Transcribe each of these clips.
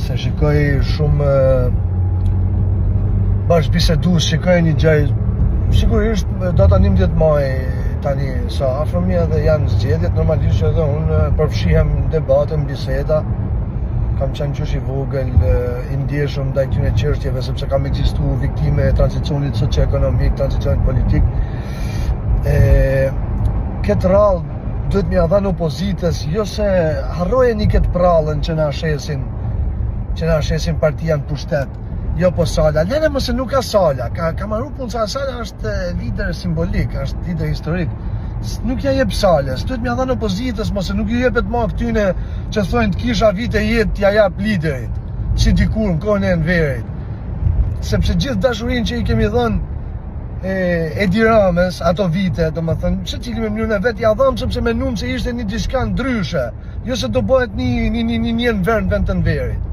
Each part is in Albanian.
se shikoj shumë bashkëbisedues, shikoj një gjë, sigurisht do ta 11 maj tani sa afërmi edhe janë zgjedhjet, normalisht që edhe unë përfshihem në debate, në biseda. Kam qenë qysh i vogël, i ndjeshëm ndaj këtyre çështjeve sepse kam ekzistuar viktime e tranzicionit socio-ekonomik, tranzicionit politik. Këtë rallë duhet m'ia dhënë opozitës, jo se harrojeni këtë prallën që na shesin partia në pushtet. Jo po Sala, lene mëse nuk ka Sala, ka marrë punë Sala është lider simbolik, është lider historik. Nuk ja jep Salës, duhet m'ia dhënë opozitës, mëse nuk ju jepet më këtyne që thonë të kisha vite jetë t'ja jap liderit, si dikur në kohën e Enverit. Sepse gjithë dashurinë që i kemi dhënë Edi Ramës ato vite, domethënë, që cili me mënyrën e vet ja dhëm sepse mendum se ishte një diçka ndryshe, jo se do bëhet një Enver në vend të Enverit.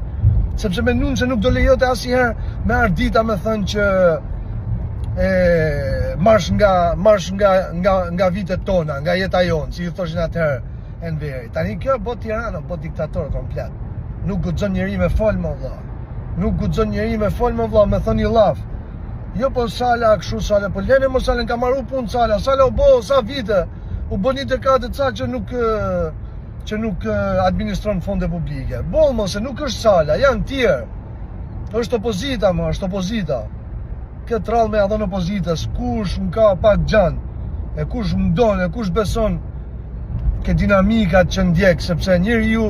Sepse mendum se nuk do lejote asnjëherë me ardita me thënë që marsh nga vitet tona, nga jeta jonë, si ju thoshin atëherë Enveri. Tani kjo bot Tirana, bot diktator komplet. Nuk guxon njeri me fol më vëlla. Nuk guxon njeri me fol më vëlla, me thënë i llaf. Jo po Sala kështu Sala, po lene mos Sala ka marrë punë Sala. Sala u bë sa vite, u bë një dekadë ca që nuk administron fonde publike. Boll mos se nuk është Sala, janë tjerë. Është opozita më, është opozita. Këtë rallë me ja dhënë opozitës, kush më ka pak gjan, e kush më don, e kush beson ke dinamikat që ndjek, sepse njeriu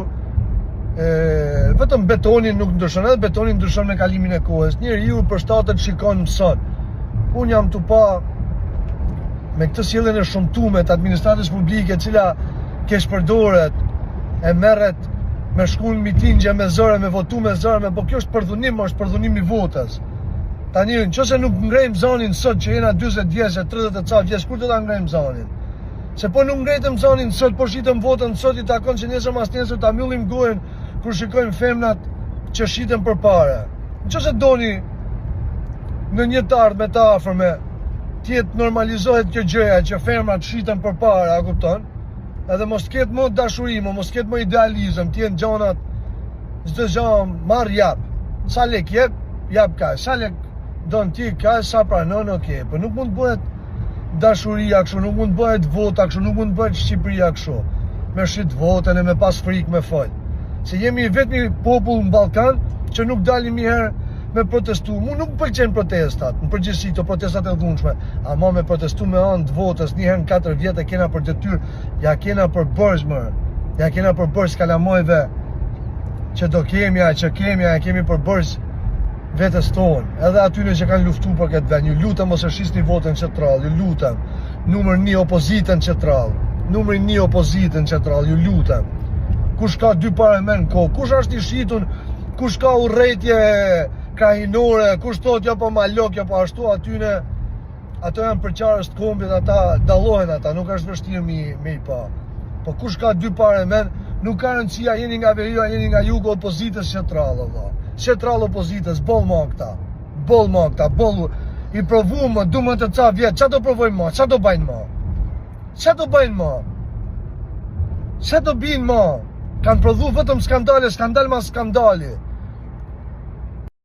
vetëm betonin nuk ndryshon, edhe betonin ndryshon me kalimin e kohës. Njeriu përshtatet, shikon, mëson. Unë jam tu pa me këtë sjelljen e shumtuar të administratës publike, e cila keshpërdoret, e merret me shkull mitingje me zëre, me votu me zëre, po kjo është përdhunim, është përdhunim i votës. Tani, nëse nuk ngrejmë zonin sot që jena 40 vjeçë, 30 e ca vjeçë, kur do ta ngrejmë zonin? Se po nuk ngrejtëm zonin sot, po shitëm votën sot, i takon që nesër mas nesër ta mbyllim gojen kur shikojmë femnat që shiten përpara. Nëse doni në një të ardhme të afërme, tjetë normalizohet kjo gjëja që femrat shiten përpara, a kupton? Edhe mos ketë më dashuri, mos ketë më idealizëm, tjenë gjanat, çdo gjë marr jap. Sa lek jep ka, sa lek don ti ka, sa pranon, okay, po nuk mund bëhet dashuria kështu, nuk mund bëhet vota kështu, nuk mund bëhet Shqipëria kështu. Me shit votën e me pas frikë me fol. Se jemi vetmi popull në Ballkan që nuk dalim një herë me protestu. Mu nuk pëlqen protestat, në përgjithësi këto protestat e dhunshme, ama me protestu me anë të votës, një herë në 4 vjet e kena për detyrë, ja kena për bërz më, ja kena për bërz kalamojve që do kemi, që kemi për bërz vetës tonë, edhe atyre që kanë luftu për këtë vend. Ju lutem mos e shisni votën qendrall, ju lutem. Numër 1 opozitën qendrall. Numër 1 opozitën qendrall, ju lutem. Kush ka 2 parlament kohë, kush është i shitun, kush ka urrëtie krahinore, kush thot jo po malok, jo po ashtu, atyne ato janë përqarës të kombit, ata dallohen ata, nuk është vështirë me i pa. Po kush ka 2 parlament, nuk ka rëndësia, jeni nga veriu, jeni nga jugu, opozitës qendrall, valla. Qendrall opozitës, boll më këta, i provuam më, du më të ca vjetë, qa do provojmë më, qa do bajnë më, qa do binë më, kanë prodhu vetëm skandale, skandal ma skandali.